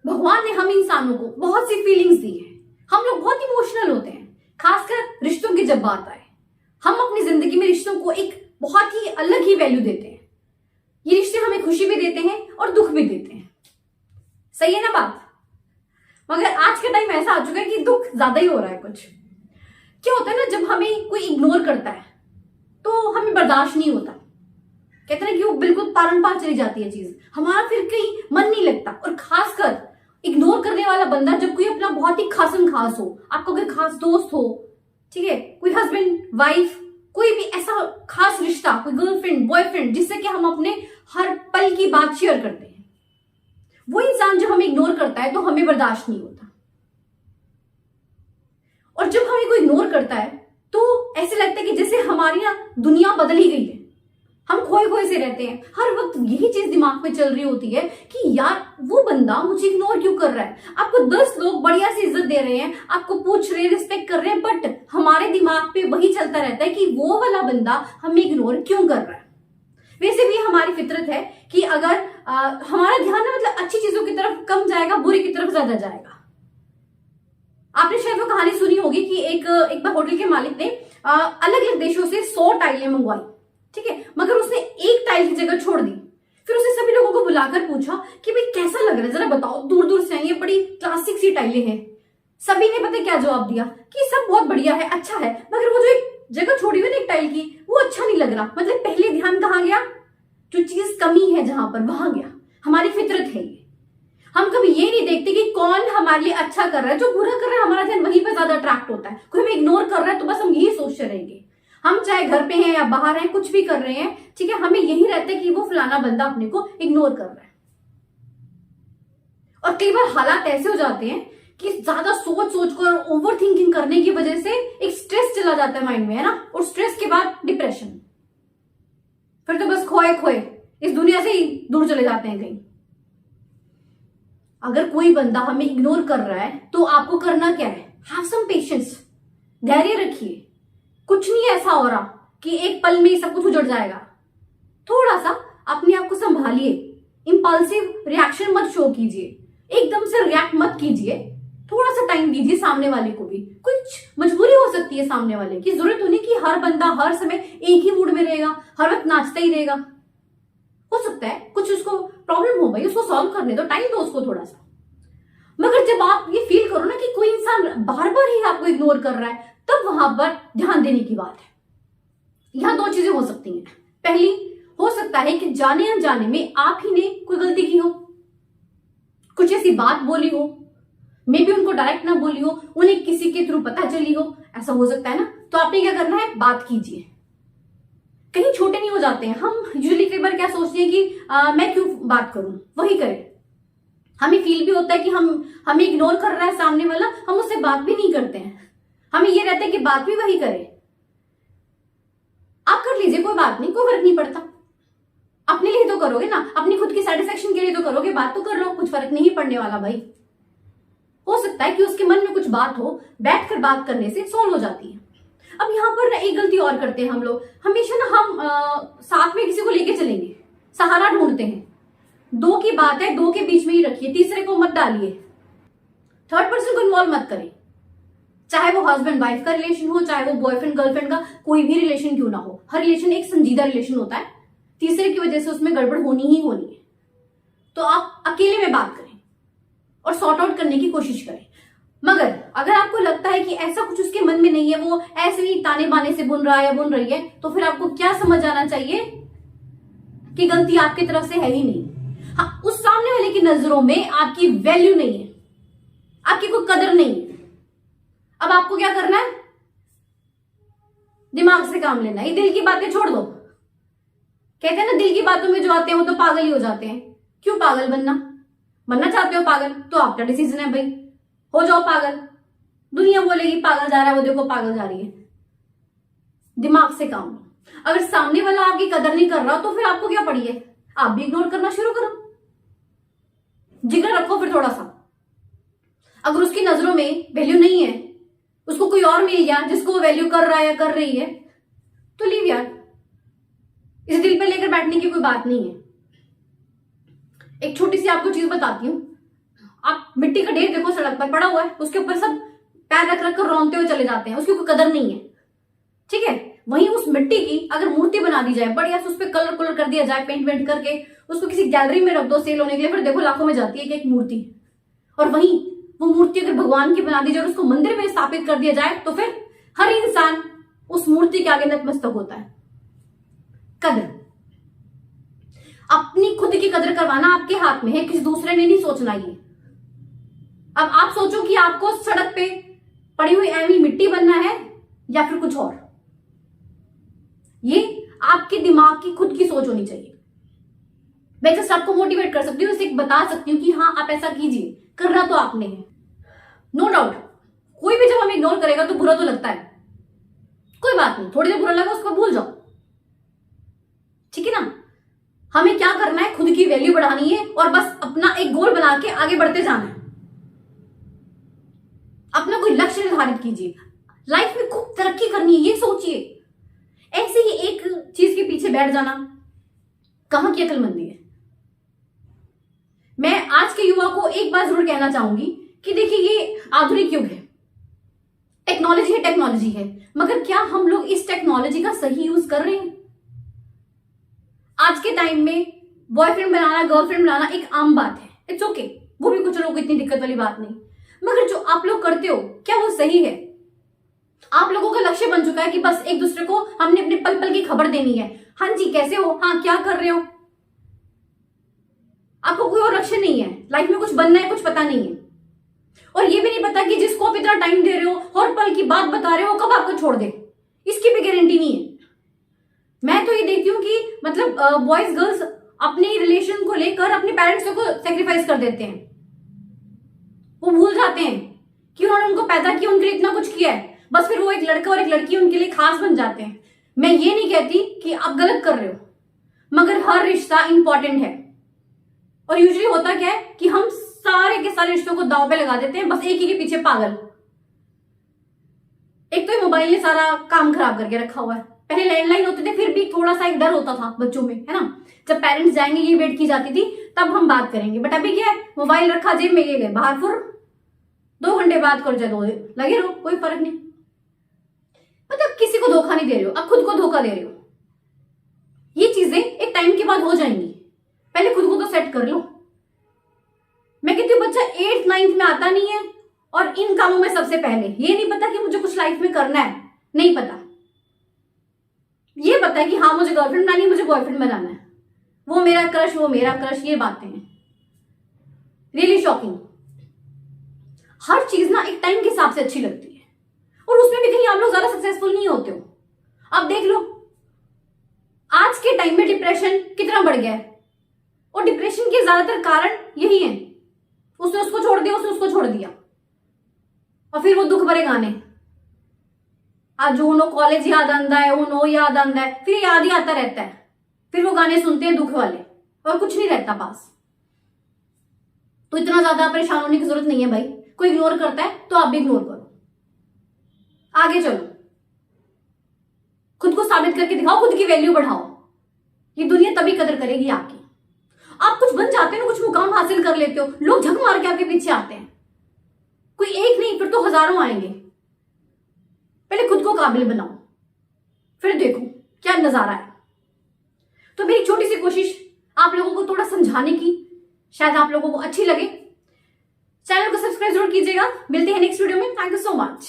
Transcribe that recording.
भगवान ने हम इंसानों को बहुत सी फीलिंग्स दी है। हम लोग बहुत इमोशनल होते हैं, खासकर रिश्तों की जब बात आए। हम अपनी जिंदगी में रिश्तों को एक बहुत ही अलग ही वैल्यू देते हैं। ये रिश्ते हमें खुशी भी देते हैं और दुख भी देते हैं। सही है ना बात? मगर आज का टाइम ऐसा आ चुका है कि दुख ज्यादा ही हो रहा है। कुछ क्या होता है ना, जब हमें कोई इग्नोर करता है तो हमें बर्दाश्त नहीं होता। कहते हैं कि वो बिल्कुल पारंपार चली जाती है चीज, हमारा फिर कहीं मन नहीं लगता। और खासकर इग्नोर करने वाला बंदा जब कोई अपना बहुत ही खासम खास हो, आपका कोई खास दोस्त हो, ठीक है, कोई हस्बैंड वाइफ, कोई भी ऐसा खास रिश्ता, कोई गर्लफ्रेंड बॉयफ्रेंड जिससे कि हम अपने हर पल की बात शेयर करते हैं, वो इंसान जब हमें इग्नोर करता है तो हमें बर्दाश्त नहीं होता। और जब हमें कोई इग्नोर करता है तो ऐसे लगता है कि जैसे हमारी ना दुनिया बदल ही गई है। हम खोए खोए से रहते हैं, हर वक्त यही चीज दिमाग में चल रही होती है कि यार वो बंदा मुझे इग्नोर क्यों कर रहा है। आपको 10 लोग बढ़िया से इज्जत दे रहे हैं, आपको पूछ रहे हैं, रिस्पेक्ट कर रहे हैं, बट हमारे दिमाग पे वही चलता रहता है कि वो वाला बंदा हमें इग्नोर क्यों कर रहा है। वैसे भी हमारी फितरत है कि अगर हमारा ध्यान ना मतलब अच्छी चीजों की तरफ कम जाएगा, बुरी की तरफ ज्यादा जाएगा। आपने शायद वो कहानी सुनी होगी कि एक बार होटल के मालिक ने अलग अलग देशों से 100 टाइलें मंगवाई, ठीक है, मगर उसने एक टाइल की जगह छोड़ दी। फिर उसने सभी लोगों को बुलाकर पूछा कि भाई कैसा लग रहा है, जरा बताओ, दूर दूर से आई है, बड़ी क्लासिक सी टाइलें हैं। सभी ने पता क्या जवाब दिया कि सब बहुत बढ़िया है, अच्छा है, मगर वो जो एक जगह छोड़ी हुई ना एक टाइल की, वो अच्छा नहीं लग रहा। मतलब पहले ध्यान कहाँ गया, जो चीज कमी है जहां पर वहां गया। हमारी फितरत है ये। हम कभी ये नहीं देखते कि कौन हमारे लिए अच्छा कर रहा है, जो बुरा कर रहा है हमारा ध्यान वहीं पर ज्यादा अट्रैक्ट होता है। कोई हमें इग्नोर कर रहा है तो बस हम यही सोचते रहेंगे। हम चाहे घर पे हैं या बाहर हैं, कुछ भी कर रहे हैं, ठीक है, हमें यही रहता है कि वो फलाना बंदा अपने को इग्नोर कर रहा है। और कई बार हालात ऐसे हो जाते हैं कि ज्यादा सोच सोच कर ओवर थिंकिंग करने की वजह से एक स्ट्रेस चला जाता है माइंड में, है ना, और स्ट्रेस के बाद डिप्रेशन। फिर तो बस खोए खोए इस दुनिया से ही दूर चले जाते हैं कहीं। अगर कोई बंदा हमें इग्नोर कर रहा है तो आपको करना क्या है, हैव सम पेशेंस, धैर्य रखिए। कुछ नहीं ऐसा हो रहा कि एक पल में ही सब कुछ उजड़ जाएगा। थोड़ा सा अपने आप को संभालिए, इंपल्सिव रिएक्शन मत शो कीजिए, एकदम से रिएक्ट मत कीजिए, थोड़ा सा टाइम दीजिए सामने वाले को भी। कुछ मजबूरी हो सकती है सामने वाले की, जरूरत नहीं कि हर बंदा हर समय एक ही मूड में रहेगा, हर वक्त नाचता ही रहेगा। हो सकता है कुछ उसको प्रॉब्लम हो गई, उसको सॉल्व करने दो, टाइम दो उसको थोड़ा सा। मगर जब आप ये फील करो ना कि कोई इंसान बार बार ही आपको इग्नोर कर रहा है, तब वहां पर ध्यान देने की बात है। यहां 2 चीजें हो सकती हैं। पहली, हो सकता है कि जाने अनजाने में आप ही ने कोई गलती की हो, कुछ ऐसी बात बोली हो, मे बी उनको डायरेक्ट ना बोली हो, उन्हें किसी के थ्रू पता चली हो, ऐसा हो सकता है ना। तो आपने क्या करना है, बात कीजिए। कहीं छोटे नहीं हो जाते हैं हम। यूजुअली कई बार क्या सोचते हैं कि मैं क्यों बात करूं, वही करें। हमें फील भी होता है कि हमें इग्नोर कर रहा है सामने वाला, हम उससे बात भी नहीं करते हैं। हमें ये रहता है कि बात भी वही करे। आप कर लीजिए, कोई बात नहीं, कोई फर्क नहीं पड़ता। अपने लिए तो करोगे ना, अपनी खुद की सेटिस्फेक्शन के लिए तो करोगे, बात तो कर लो, कुछ फर्क नहीं पड़ने वाला भाई। हो सकता है कि उसके मन में कुछ बात हो, बैठकर बात करने से सॉल्व हो जाती है। अब यहाँ पर ना एक गलती और करते हैं हम लोग, हमेशा ना हम साथ में किसी को लेके चलेंगे, सहारा ढूंढते हैं। 2 की बात है, 2 के बीच में ही रखिए, तीसरे को मत डालिए, थर्ड पर्सन को इन्वॉल्व मत करें। चाहे वो हस्बैंड वाइफ का रिलेशन हो, चाहे वो बॉयफ्रेंड गर्लफ्रेंड का कोई भी रिलेशन क्यों ना हो, हर रिलेशन एक संजीदा रिलेशन होता है। तीसरे की वजह से उसमें गड़बड़ होनी ही होनी है। तो आप अकेले में बात करें और सॉर्ट आउट करने की कोशिश करें। मगर अगर आपको लगता है कि ऐसा कुछ उसके मन में नहीं है, वो ऐसे ही ताने बाने से बुन रहा है या बुन रही है, तो फिर आपको क्या समझ आना चाहिए कि गलती आपकी तरफ से है ही नहीं। हाँ, उस सामने वाले की नजरों में आपकी वैल्यू नहीं है, आपकी कोई कदर नहीं है। अब आपको क्या करना है, दिमाग से काम लेना है। ये दिल की बातें छोड़ दो। कहते हैं ना, दिल की बातों में जो आते हैं वो तो पागल ही हो जाते हैं। क्यों पागल बनना चाहते हो पागल, तो आपका डिसीजन है भाई, हो जाओ पागल। दुनिया बोलेगी पागल जा रहा है, वो देखो पागल जा रही है। दिमाग से काम लो। अगर सामने वाला आपकी कदर नहीं कर रहा तो फिर आपको क्या पड़ी है, आप भी इग्नोर करना शुरू करो। जिगर रखो फिर थोड़ा सा। अगर उसकी नजरों में वैल्यू नहीं है, उसको कोई और मिल गया जिसको वो वैल्यू कर रहा है या कर रही है, तो लीव यार। इसे दिल पे लेकर बैठने की कोई बात नहीं है। एक छोटी सी आपको चीज बताती हूँ। आप मिट्टी का ढेर देखो सड़क पर पड़ा हुआ है, उसके ऊपर सब पैर रख रख कर रौंदते हुए चले जाते हैं, उसकी कोई कदर नहीं है। ठीक है, वहीं उस मिट्टी की अगर मूर्ति बना दी जाए, बढ़िया से उस पर कलर कलर कर दिया जाए, पेंट वेंट करके उसको किसी गैलरी में रख दो सेल होने के लिए, फिर देखो लाखों में जाती है एक मूर्ति। और वहीं वो मूर्ति अगर भगवान की बना दी जाए और उसको मंदिर में स्थापित कर दिया जाए, तो फिर हर इंसान उस मूर्ति के आगे नतमस्तक होता है। कदर, अपनी खुद की कदर करवाना आपके हाथ में है, किसी दूसरे ने नहीं सोचना ये। अब आप सोचो कि आपको सड़क पे पड़ी हुई एवी मिट्टी बनना है या फिर कुछ और। ये आपके दिमाग की खुद की सोच होनी चाहिए। मैं जस्ट आपको मोटिवेट कर सकती हूँ, इसे बता सकती हूँ कि हाँ आप ऐसा कीजिए, करना तो आपने है। नो डाउट, कोई भी जब हमें इग्नोर करेगा तो बुरा तो लगता है, कोई बात नहीं, थोड़ी देर बुरा लगा उसको भूल जाओ, ठीक है ना। हमें क्या करना है, खुद की वैल्यू बढ़ानी है और बस अपना एक गोल बना के आगे बढ़ते जाना है। अपना कोई लक्ष्य निर्धारित कीजिए, लाइफ में खूब तरक्की करनी है ये सोचिए। ऐसे ही एक चीज के पीछे बैठ जाना कहां की अक्लमंदी है। मैं आज के युवा को एक बात जरूर कहना चाहूंगी कि देखिए ये आधुनिक युग है, टेक्नोलॉजी है, मगर क्या हम लोग इस टेक्नोलॉजी का सही यूज कर रहे हैं? आज के टाइम में बॉयफ्रेंड बनाना, गर्लफ्रेंड बनाना एक आम बात है, इट्स ओके, वो भी कुछ लोगों को इतनी दिक्कत वाली बात नहीं, मगर जो आप लोग करते हो क्या वो सही है? आप लोगों का लक्ष्य बन चुका है कि बस एक दूसरे को हमने अपने पल पल की खबर देनी है, हाँ जी कैसे हो, हाँ क्या कर रहे हो। आपको कोई और लक्ष्य नहीं है, लाइफ में कुछ बनना है कुछ पता नहीं है, और ये भी नहीं पता कि जिसको आप इतना टाइम दे रहे हो, हर पल की बात बता रहे हो, कब आपको छोड़ दे, इसकी भी गारंटी नहीं है। मैं तो ये देखती हूँ कि मतलब बॉयज गर्ल्स अपने रिलेशन को लेकर अपने पेरेंट्स को सेक्रीफाइस कर देते हैं। वो भूल जाते हैं कि उन्होंने उनको पैदा किया, उनके लिए इतना कुछ किया है, बस फिर वो एक लड़का और एक लड़की उनके लिए खास बन जाते हैं। मैं ये नहीं कहती कि आप गलत कर रहे हो, मगर हर रिश्ता इंपॉर्टेंट है, और यूजुअली होता क्या है कि हम सारे के सारे रिश्तों को दांव पे लगा देते हैं, बस एक ही के पीछे पागल। एक तो मोबाइल ने सारा काम खराब करके रखा हुआ है। पहले लैंडलाइन होते थे, फिर भी थोड़ा सा एक डर होता था बच्चों में, है ना, जब पेरेंट्स जाएंगे ये वेट की जाती थी तब हम बात करेंगे। बट अभी क्या है, मोबाइल रखा जेब में, ये गए बाहर, फुर 2 घंटे बात करो, चलो लगे रहो, कोई फर्क नहीं। मतलब किसी को धोखा नहीं दे रहे हो, अब खुद को धोखा दे रहे हो। ये चीजें एक टाइम के बाद हो जाएंगी, पहले खुद को तो सेट कर लो। मैं कहती हूँ बच्चा 8th 9th में आता नहीं है और इन कामों में सबसे पहले ये नहीं पता कि मुझे कुछ लाइफ में करना है, नहीं पता। ये पता है कि हाँ मुझे गर्लफ्रेंड बनानी है, मुझे बॉयफ्रेंड बनाना है, वो मेरा क्रश, वो मेरा क्रश, ये बातें हैं रियली शॉकिंग। हर चीज ना एक टाइम के हिसाब से अच्छी लगती है, और उसमें भी कहीं आप लोग ज्यादा सक्सेसफुल नहीं होते हो। अब देख लो आज के टाइम में डिप्रेशन कितना बढ़ गया है, और डिप्रेशन के ज्यादातर कारण यही है, उसने उसको छोड़ दिया, उसने उसको छोड़ दिया, और फिर वो दुख भरे गाने, आज जो उन्होंने कॉलेज याद आंदा है, उन्होंने याद आंदा है, फिर याद ही आता रहता है, फिर वो गाने सुनते हैं दुख वाले, और कुछ नहीं रहता पास। तो इतना ज्यादा परेशान होने की जरूरत नहीं है भाई। कोई इग्नोर करता है तो आप भी इग्नोर करो, आगे चलो, खुद को साबित करके दिखाओ, खुद की वैल्यू बढ़ाओ, ये दुनिया तभी कदर करेगी आपकी। आप कुछ बन जाते हो ना, कुछ मुकाम हासिल कर लेते हो, लोग झक मार के आपके पीछे आते हैं, कोई एक नहीं फिर तो हजारों आएंगे। पहले खुद को काबिल बनाओ, फिर देखो क्या नजारा है। तो मेरी छोटी सी कोशिश आप लोगों को थोड़ा समझाने की, शायद आप लोगों को अच्छी लगे। चैनल को सब्सक्राइब जरूर कीजिएगा। मिलते हैं नेक्स्ट वीडियो में। Thank you so much.